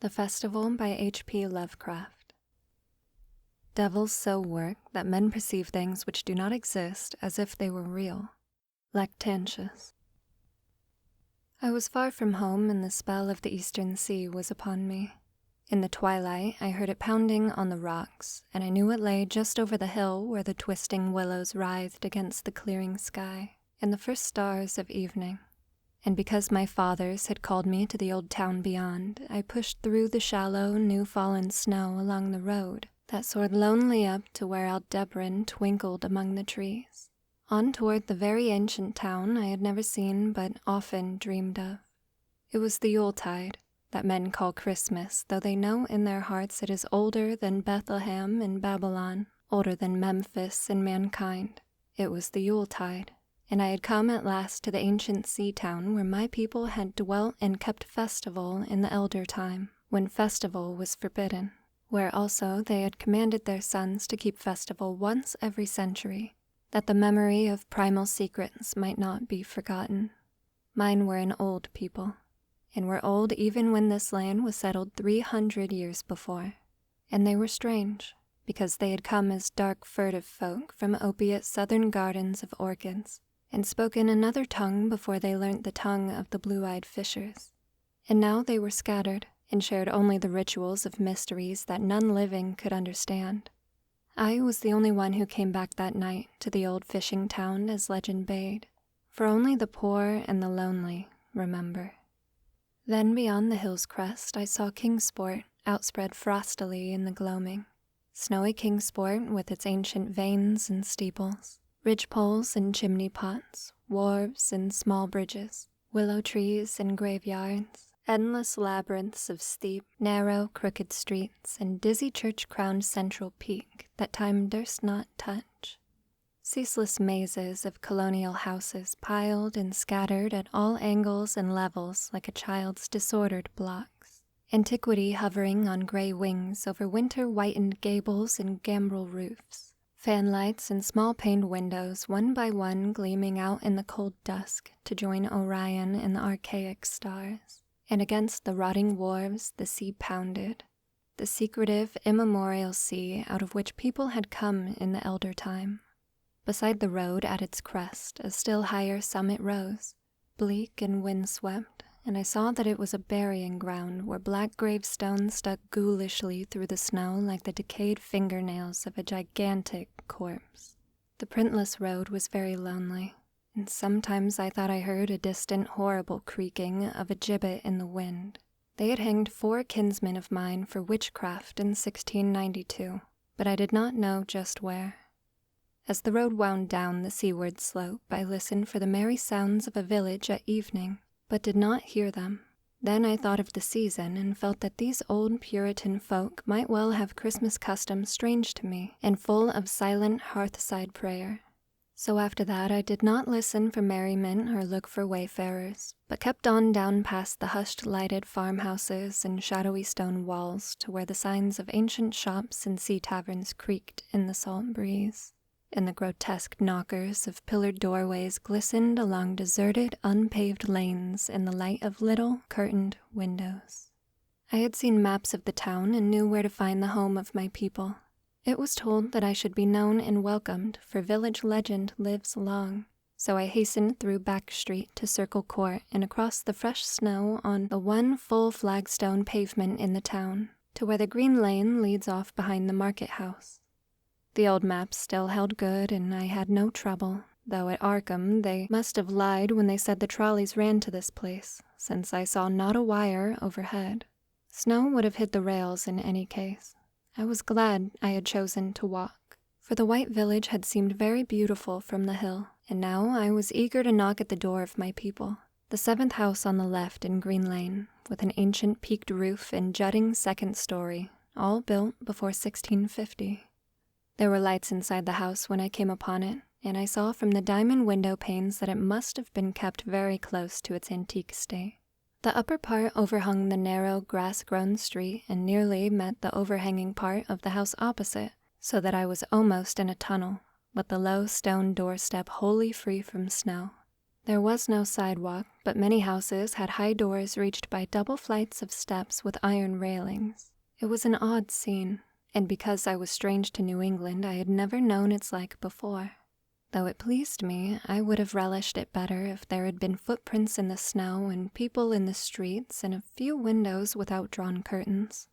The Festival by H.P. Lovecraft. Devils so work that men perceive things which do not exist as if they were real. Lactantius. I was far from home, and the spell of the eastern sea was upon me. In the twilight, I heard it pounding on the rocks, and I knew it lay just over the hill where the twisting willows writhed against the clearing sky, and the first stars of evening. And because my fathers had called me to the old town beyond, I pushed through the shallow, new-fallen snow along the road that soared lonely up to where Aldebaran twinkled among the trees, on toward the very ancient town I had never seen but often dreamed of. It was the Yuletide, that men call Christmas, though they know in their hearts it is older than Bethlehem in Babylon, older than Memphis and mankind. It was the Yuletide. And I had come at last to the ancient sea town where my people had dwelt and kept festival in the elder time, when festival was forbidden, where also they had commanded their sons to keep festival once every century, that the memory of primal secrets might not be forgotten. Mine were an old people, and were old even when this land was settled 300 years before, and they were strange, because they had come as dark furtive folk from opiate southern gardens of orchids, and spoken another tongue before they learnt the tongue of the blue-eyed fishers. And now they were scattered, and shared only the rituals of mysteries that none living could understand. I was the only one who came back that night to the old fishing town as legend bade, for only the poor and the lonely remember. Then beyond the hill's crest I saw Kingsport outspread frostily in the gloaming, snowy Kingsport with its ancient vanes and steeples, ridgepoles and chimney pots, wharves and small bridges, willow trees and graveyards, endless labyrinths of steep, narrow, crooked streets, and dizzy church-crowned central peak that time durst not touch. Ceaseless mazes of colonial houses piled and scattered at all angles and levels like a child's disordered blocks. Antiquity hovering on gray wings over winter-whitened gables and gambrel roofs. Fanlights and small-paned windows, one by one gleaming out in the cold dusk to join Orion and the archaic stars. And against the rotting wharves the sea pounded, the secretive, immemorial sea out of which people had come in the elder time. Beside the road at its crest a still higher summit rose, bleak and windswept, and I saw that it was a burying ground where black gravestones stuck ghoulishly through the snow like the decayed fingernails of a gigantic corpse. The printless road was very lonely, and sometimes I thought I heard a distant, horrible creaking of a gibbet in the wind. They had hanged 4 kinsmen of mine for witchcraft in 1692, but I did not know just where. As the road wound down the seaward slope, I listened for the merry sounds of a village at evening, but did not hear them. Then I thought of the season and felt that these old Puritan folk might well have Christmas customs strange to me and full of silent hearthside prayer. So after that I did not listen for merriment or look for wayfarers, but kept on down past the hushed lighted farmhouses and shadowy stone walls to where the signs of ancient shops and sea taverns creaked in the salt breeze, and the grotesque knockers of pillared doorways glistened along deserted, unpaved lanes in the light of little, curtained windows. I had seen maps of the town and knew where to find the home of my people. It was told that I should be known and welcomed, for village legend lives long. So I hastened through Back Street to Circle Court and across the fresh snow on the one full flagstone pavement in the town, to where the green lane leads off behind the market house. The old maps still held good, and I had no trouble, though at Arkham they must have lied when they said the trolleys ran to this place, since I saw not a wire overhead. Snow would have hid the rails in any case. I was glad I had chosen to walk, for the white village had seemed very beautiful from the hill, and now I was eager to knock at the door of my people, the 7th house on the left in Green Lane, with an ancient peaked roof and jutting second story, all built before 1650. There were lights inside the house when I came upon it, and I saw from the diamond window panes that it must have been kept very close to its antique state. The upper part overhung the narrow, grass-grown street and nearly met the overhanging part of the house opposite, so that I was almost in a tunnel, with the low stone doorstep wholly free from snow. There was no sidewalk, but many houses had high doors reached by double flights of steps with iron railings. It was an odd scene, and because I was strange to New England, I had never known its like before. Though it pleased me, I would have relished it better if there had been footprints in the snow and people in the streets and a few windows without drawn curtains.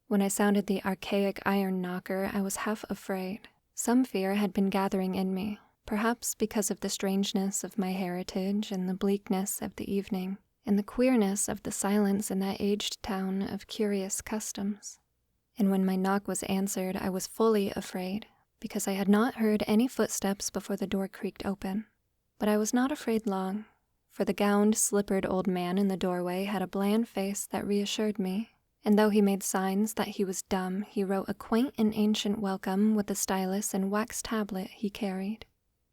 When I sounded the archaic iron knocker, I was half afraid. Some fear had been gathering in me, perhaps because of the strangeness of my heritage and the bleakness of the evening, and the queerness of the silence in that aged town of curious customs. And when my knock was answered, I was fully afraid, because I had not heard any footsteps before the door creaked open. But I was not afraid long, for the gowned, slippered old man in the doorway had a bland face that reassured me, and though he made signs that he was dumb, he wrote a quaint and ancient welcome with the stylus and wax tablet he carried.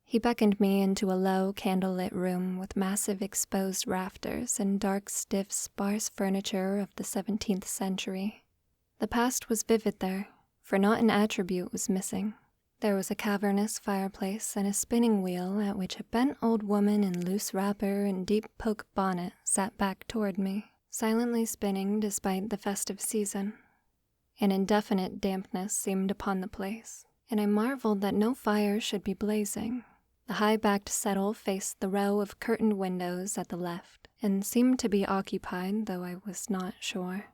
He beckoned me into a low, candle-lit room with massive exposed rafters and dark, stiff, sparse furniture of the 17th century. The past was vivid there, for not an attribute was missing. There was a cavernous fireplace and a spinning wheel at which a bent old woman in loose wrapper and deep poke bonnet sat back toward me, silently spinning despite the festive season. An indefinite dampness seemed upon the place, and I marveled that no fire should be blazing. The high-backed settle faced the row of curtained windows at the left, and seemed to be occupied, though I was not sure.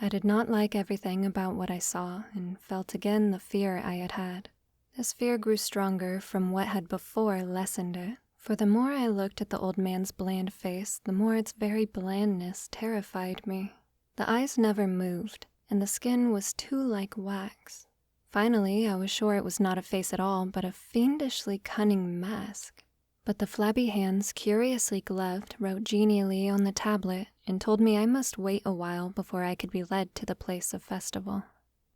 I did not like everything about what I saw, and felt again the fear I had had. This fear grew stronger from what had before lessened it, for the more I looked at the old man's bland face, the more its very blandness terrified me. The eyes never moved, and the skin was too like wax. Finally, I was sure it was not a face at all, but a fiendishly cunning mask. But the flabby hands, curiously gloved, wrote genially on the tablet and told me I must wait a while before I could be led to the place of festival.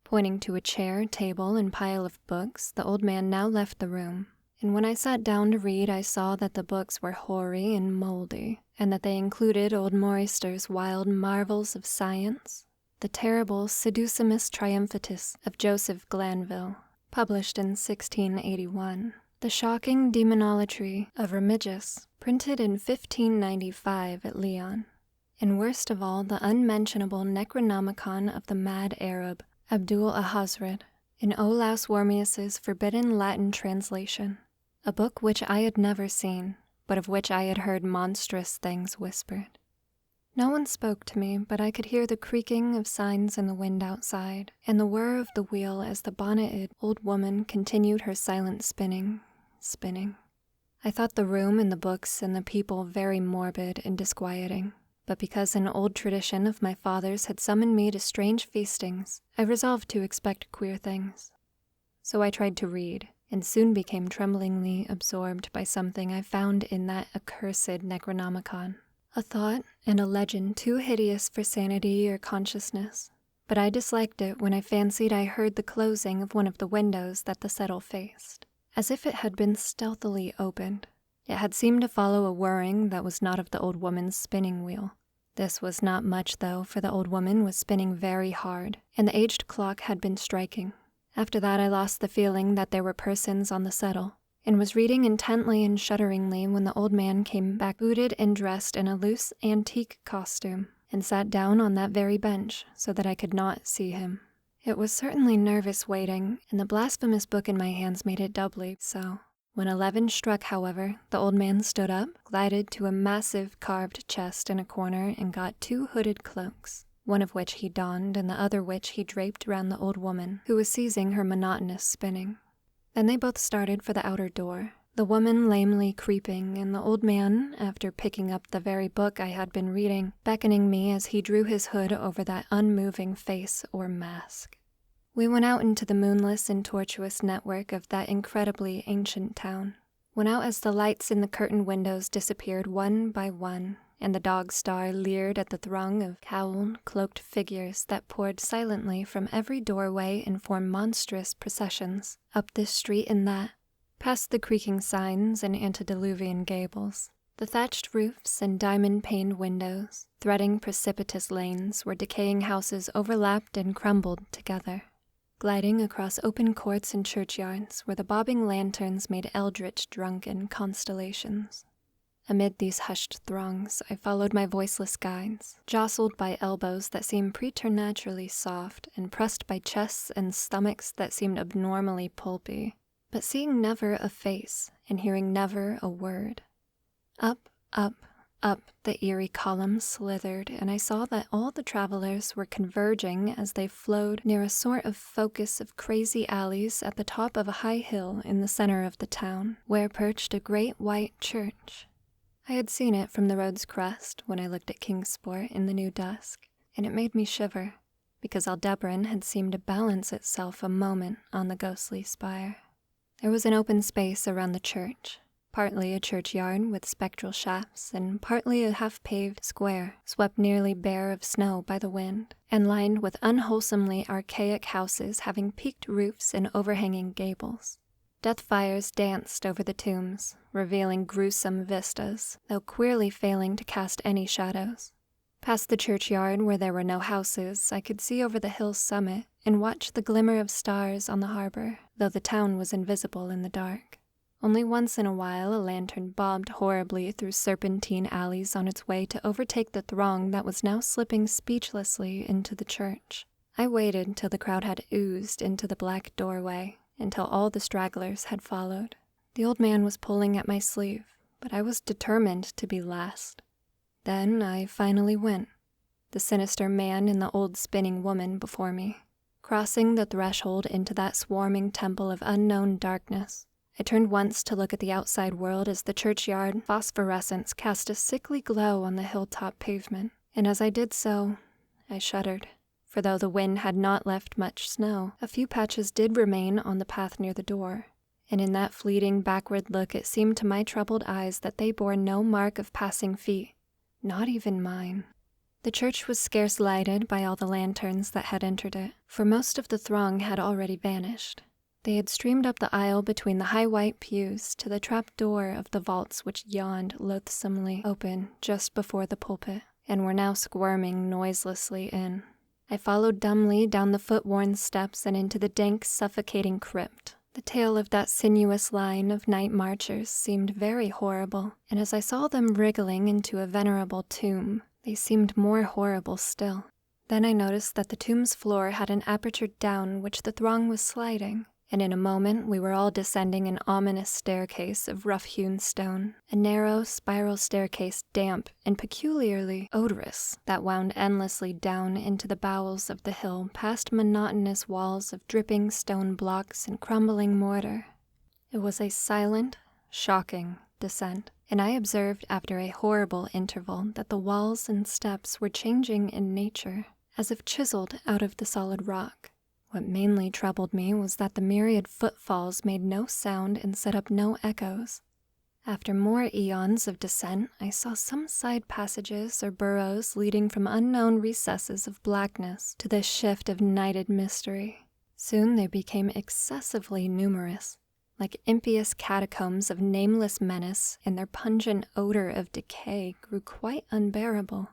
Pointing to a chair, table, and pile of books, the old man now left the room, and when I sat down to read, I saw that the books were hoary and moldy, and that they included old Moister's wild marvels of science, the terrible Seducimus Triumphatus of Joseph Glanville, published in 1681, the shocking Demonolatry of Remigius, printed in 1595 at Lyon, and worst of all, the unmentionable Necronomicon of the mad Arab, Abdul Ahazred, in Olaus Wormius's forbidden Latin translation, a book which I had never seen, but of which I had heard monstrous things whispered. No one spoke to me, but I could hear the creaking of signs in the wind outside, and the whir of the wheel as the bonneted old woman continued her silent spinning. I thought the room and the books and the people very morbid and disquieting, but because an old tradition of my father's had summoned me to strange feastings, I resolved to expect queer things. So I tried to read, and soon became tremblingly absorbed by something I found in that accursed Necronomicon. A thought and a legend too hideous for sanity or consciousness, but I disliked it when I fancied I heard the closing of one of the windows that the settle faced, as if it had been stealthily opened. It had seemed to follow a whirring that was not of the old woman's spinning wheel. This was not much, though, for the old woman was spinning very hard, and the aged clock had been striking. After that I lost the feeling that there were persons on the settle, and was reading intently and shudderingly when the old man came back booted and dressed in a loose antique costume, and sat down on that very bench so that I could not see him. It was certainly nervous waiting, and the blasphemous book in my hands made it doubly so. When 11 struck, however, the old man stood up, glided to a massive carved chest in a corner, and got 2 hooded cloaks, one of which he donned and the other which he draped round the old woman, who was ceasing her monotonous spinning. Then they both started for the outer door, the woman lamely creeping, and the old man, after picking up the very book I had been reading, beckoning me as he drew his hood over that unmoving face or mask. We went out into the moonless and tortuous network of that incredibly ancient town, went out as the lights in the curtained windows disappeared one by one, and the dog star leered at the throng of cowled, cloaked figures that poured silently from every doorway and formed monstrous processions, up this street and that, past the creaking signs and antediluvian gables. The thatched roofs and diamond-paned windows, threading precipitous lanes where decaying houses overlapped and crumbled together, gliding across open courts and churchyards where the bobbing lanterns made eldritch drunken constellations. Amid these hushed throngs, I followed my voiceless guides, jostled by elbows that seemed preternaturally soft and pressed by chests and stomachs that seemed abnormally pulpy, but seeing never a face and hearing never a word. Up, up, up the eerie columns slithered, and I saw that all the travelers were converging as they flowed near a sort of focus of crazy alleys at the top of a high hill in the center of the town, where perched a great white church. I had seen it from the road's crest when I looked at Kingsport in the new dusk, and it made me shiver, because Aldebaran had seemed to balance itself a moment on the ghostly spire. There was an open space around the church, partly a churchyard with spectral shafts, and partly a half-paved square swept nearly bare of snow by the wind, and lined with unwholesomely archaic houses having peaked roofs and overhanging gables. Death fires danced over the tombs, revealing gruesome vistas, though queerly failing to cast any shadows. Past the churchyard, where there were no houses, I could see over the hill's summit and watch the glimmer of stars on the harbor, though the town was invisible in the dark. Only once in a while a lantern bobbed horribly through serpentine alleys on its way to overtake the throng that was now slipping speechlessly into the church. I waited till the crowd had oozed into the black doorway, until all the stragglers had followed. The old man was pulling at my sleeve, but I was determined to be last. Then I finally went, the sinister man and the old spinning woman before me. Crossing the threshold into that swarming temple of unknown darkness, I turned once to look at the outside world as the churchyard phosphorescence cast a sickly glow on the hilltop pavement, and as I did so, I shuddered. For though the wind had not left much snow, a few patches did remain on the path near the door, and in that fleeting backward look it seemed to my troubled eyes that they bore no mark of passing feet, not even mine. The church was scarce lighted by all the lanterns that had entered it, for most of the throng had already vanished. They had streamed up the aisle between the high white pews to the trap door of the vaults which yawned loathsomely open just before the pulpit, and were now squirming noiselessly in. I followed dumbly down the foot-worn steps and into the dank, suffocating crypt. The tale of that sinuous line of night marchers seemed very horrible, and as I saw them wriggling into a venerable tomb, they seemed more horrible still. Then I noticed that the tomb's floor had an aperture down which the throng was sliding, and in a moment we were all descending an ominous staircase of rough-hewn stone, a narrow, spiral staircase damp and peculiarly odorous that wound endlessly down into the bowels of the hill past monotonous walls of dripping stone blocks and crumbling mortar. It was a silent, shocking descent, and I observed after a horrible interval that the walls and steps were changing in nature, as if chiseled out of the solid rock. What mainly troubled me was that the myriad footfalls made no sound and set up no echoes. After more eons of descent, I saw some side passages or burrows leading from unknown recesses of blackness to this shift of nighted mystery. Soon they became excessively numerous, like impious catacombs of nameless menace, and their pungent odor of decay grew quite unbearable.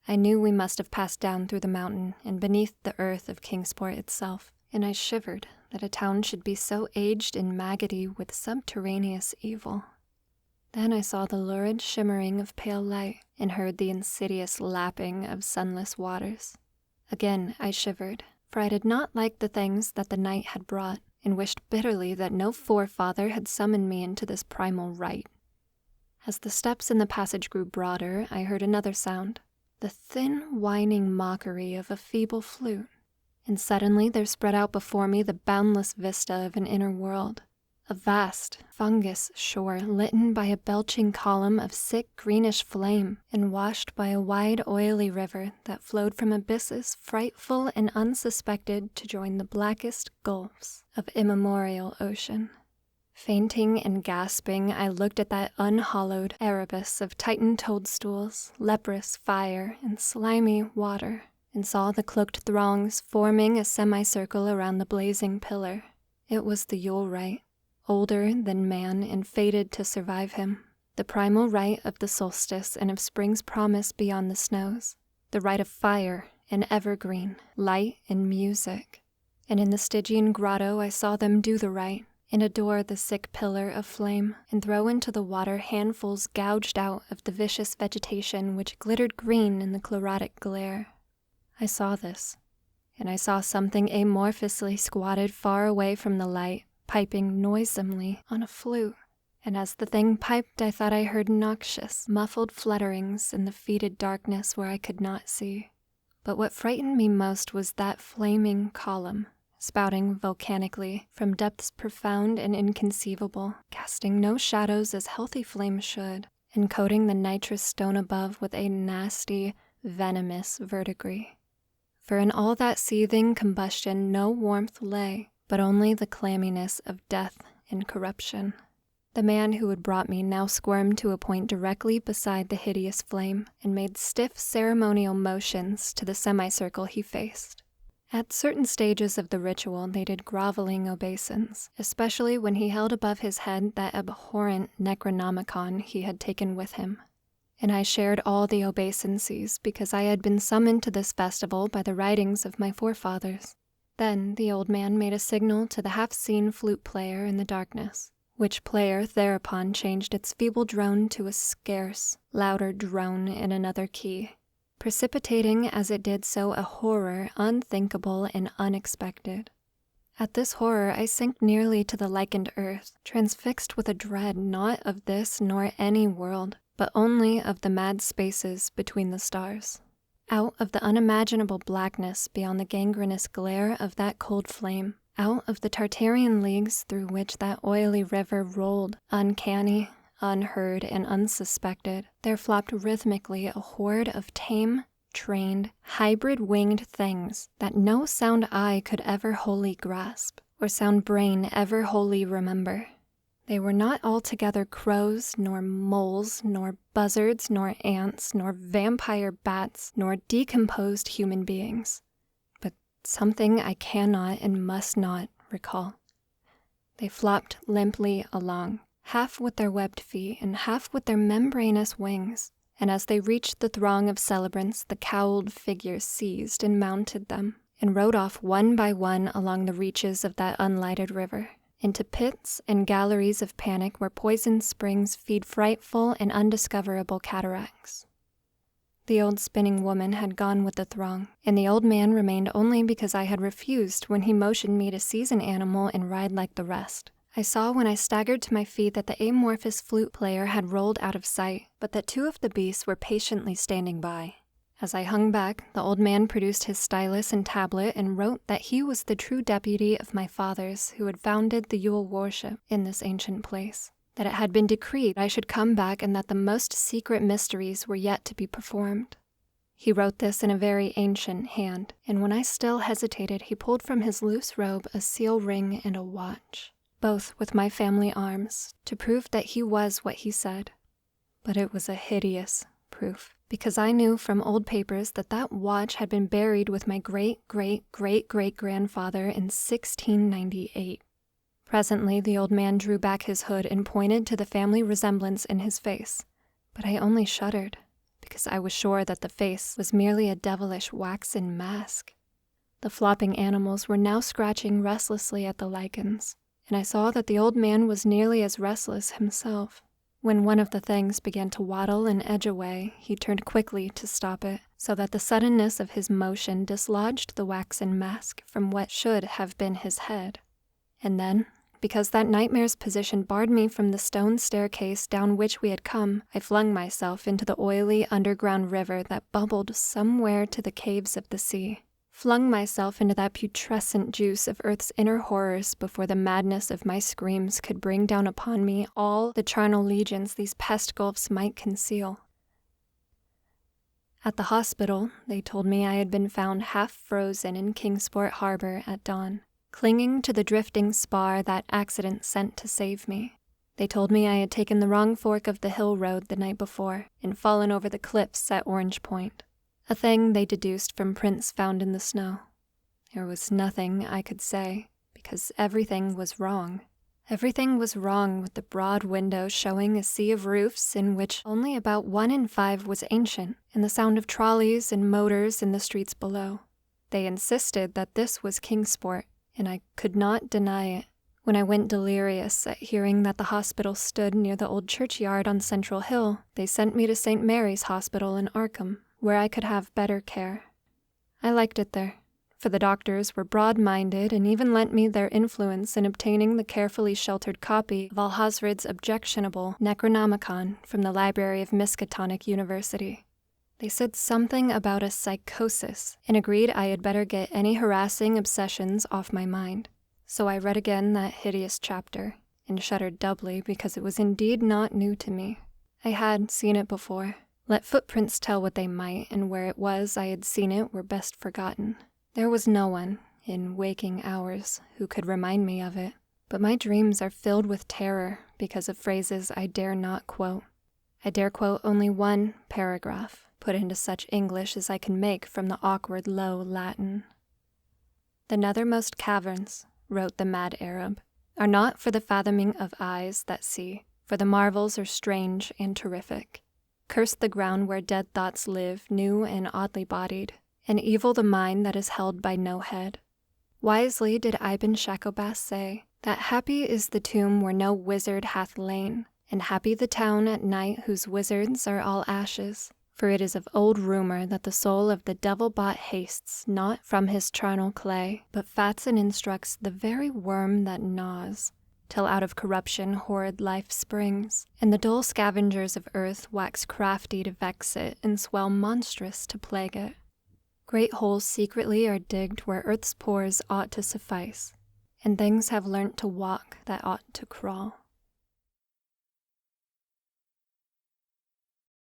I knew we must have passed down through the mountain and beneath the earth of Kingsport itself, and I shivered that a town should be so aged and maggoty with subterraneous evil. Then I saw the lurid shimmering of pale light and heard the insidious lapping of sunless waters. Again I shivered, for I did not like the things that the night had brought, and wished bitterly that no forefather had summoned me into this primal rite. As the steps in the passage grew broader, I heard another sound, the thin, whining mockery of a feeble flute, and suddenly there spread out before me the boundless vista of an inner world, a vast, fungus shore litten by a belching column of sick greenish flame, and washed by a wide, oily river that flowed from abysses frightful and unsuspected to join the blackest gulfs of immemorial ocean. Fainting and gasping, I looked at that unhallowed Erebus of tightened toadstools, leprous fire, and slimy water, and saw the cloaked throngs forming a semicircle around the blazing pillar. It was the Yule rite, older than man and fated to survive him, the primal rite of the solstice and of spring's promise beyond the snows, the rite of fire and evergreen, light and music. And in the Stygian grotto I saw them do the rite, and adore the sick pillar of flame, and throw into the water handfuls gouged out of the vicious vegetation which glittered green in the chlorotic glare. I saw this, and I saw something amorphously squatted far away from the light, piping noisomely on a flute, and as the thing piped I thought I heard noxious, muffled flutterings in the fetid darkness where I could not see. But what frightened me most was that flaming column, spouting volcanically from depths profound and inconceivable, casting no shadows as healthy flames should, and coating the nitrous stone above with a nasty, venomous verdigris. For in all that seething combustion no warmth lay, but only the clamminess of death and corruption. The man who had brought me now squirmed to a point directly beside the hideous flame, and made stiff ceremonial motions to the semicircle he faced. At certain stages of the ritual they did groveling obeisance, especially when he held above his head that abhorrent Necronomicon he had taken with him. And I shared all the obeisances because I had been summoned to this festival by the writings of my forefathers. Then the old man made a signal to the half-seen flute player in the darkness, which player thereupon changed its feeble drone to a scarce, louder drone in another key, precipitating as it did so a horror unthinkable and unexpected. At this horror I sank nearly to the lichened earth, transfixed with a dread not of this nor any world, but only of the mad spaces between the stars. Out of the unimaginable blackness beyond the gangrenous glare of that cold flame, out of the Tartarian leagues through which that oily river rolled, uncanny, unheard, and unsuspected, there flopped rhythmically a horde of tame, trained, hybrid-winged things that no sound eye could ever wholly grasp, or sound brain ever wholly remember. They were not altogether crows, nor moles, nor buzzards, nor ants, nor vampire bats, nor decomposed human beings, but something I cannot and must not recall. They flopped limply along, half with their webbed feet and half with their membranous wings, and as they reached the throng of celebrants, the cowled figures seized and mounted them, and rode off one by one along the reaches of that unlighted river, into pits and galleries of panic where poisoned springs feed frightful and undiscoverable cataracts. The old spinning woman had gone with the throng, and the old man remained only because I had refused when he motioned me to seize an animal and ride like the rest. I saw when I staggered to my feet that the amorphous flute player had rolled out of sight, but that two of the beasts were patiently standing by. As I hung back, the old man produced his stylus and tablet and wrote that he was the true deputy of my fathers who had founded the Yule worship in this ancient place, that it had been decreed I should come back and that the most secret mysteries were yet to be performed. He wrote this in a very ancient hand, and when I still hesitated, he pulled from his loose robe a seal ring and a watch, both with my family arms, to prove that he was what he said. But it was a hideous proof, because I knew from old papers that that watch had been buried with my great-great-great-great-grandfather in 1698. Presently the old man drew back his hood and pointed to the family resemblance in his face, but I only shuddered, because I was sure that the face was merely a devilish waxen mask. The flopping animals were now scratching restlessly at the lichens, and I saw that the old man was nearly as restless himself. When one of the things began to waddle and edge away, he turned quickly to stop it, so that the suddenness of his motion dislodged the waxen mask from what should have been his head. And then, because that nightmare's position barred me from the stone staircase down which we had come, I flung myself into the oily underground river that bubbled somewhere to the caves of the sea. Flung myself into that putrescent juice of earth's inner horrors before the madness of my screams could bring down upon me all the charnel legions these pest gulfs might conceal. At the hospital, they told me I had been found half frozen in Kingsport Harbor at dawn, clinging to the drifting spar that accident sent to save me. They told me I had taken the wrong fork of the hill road the night before and fallen over the cliffs at Orange Point, a thing they deduced from prints found in the snow. There was nothing I could say, because everything was wrong. Everything was wrong with the broad window showing a sea of roofs in which only about 1 in 5 was ancient, and the sound of trolleys and motors in the streets below. They insisted that this was Kingsport, and I could not deny it. When I went delirious at hearing that the hospital stood near the old churchyard on Central Hill, they sent me to St. Mary's Hospital in Arkham, where I could have better care. I liked it there, for the doctors were broad-minded and even lent me their influence in obtaining the carefully sheltered copy of Alhazred's objectionable Necronomicon from the library of Miskatonic University. They said something about a psychosis and agreed I had better get any harassing obsessions off my mind. So I read again that hideous chapter, and shuddered doubly because it was indeed not new to me. I had seen it before. Let footprints tell what they might, and where it was I had seen it were best forgotten. There was no one, in waking hours, who could remind me of it, but my dreams are filled with terror because of phrases I dare not quote. I dare quote only one paragraph, put into such English as I can make from the awkward low Latin. "The nethermost caverns," wrote the mad Arab, "are not for the fathoming of eyes that see, for the marvels are strange and terrific. Curse the ground where dead thoughts live, new and oddly bodied, and evil the mind that is held by no head. Wisely did 𝑨𝒖𝒅𝒊𝒐𝒃𝒐𝒌 say, that happy is the tomb where no wizard hath lain, and happy the town at night whose wizards are all ashes. For it is of old rumor that the soul of the devil-bought hastes not from his charnel clay, but fats and instructs the very worm that gnaws, till out of corruption horrid life springs, and the dull scavengers of earth wax crafty to vex it and swell monstrous to plague it. Great holes secretly are digged where earth's pores ought to suffice, and things have learnt to walk that ought to crawl."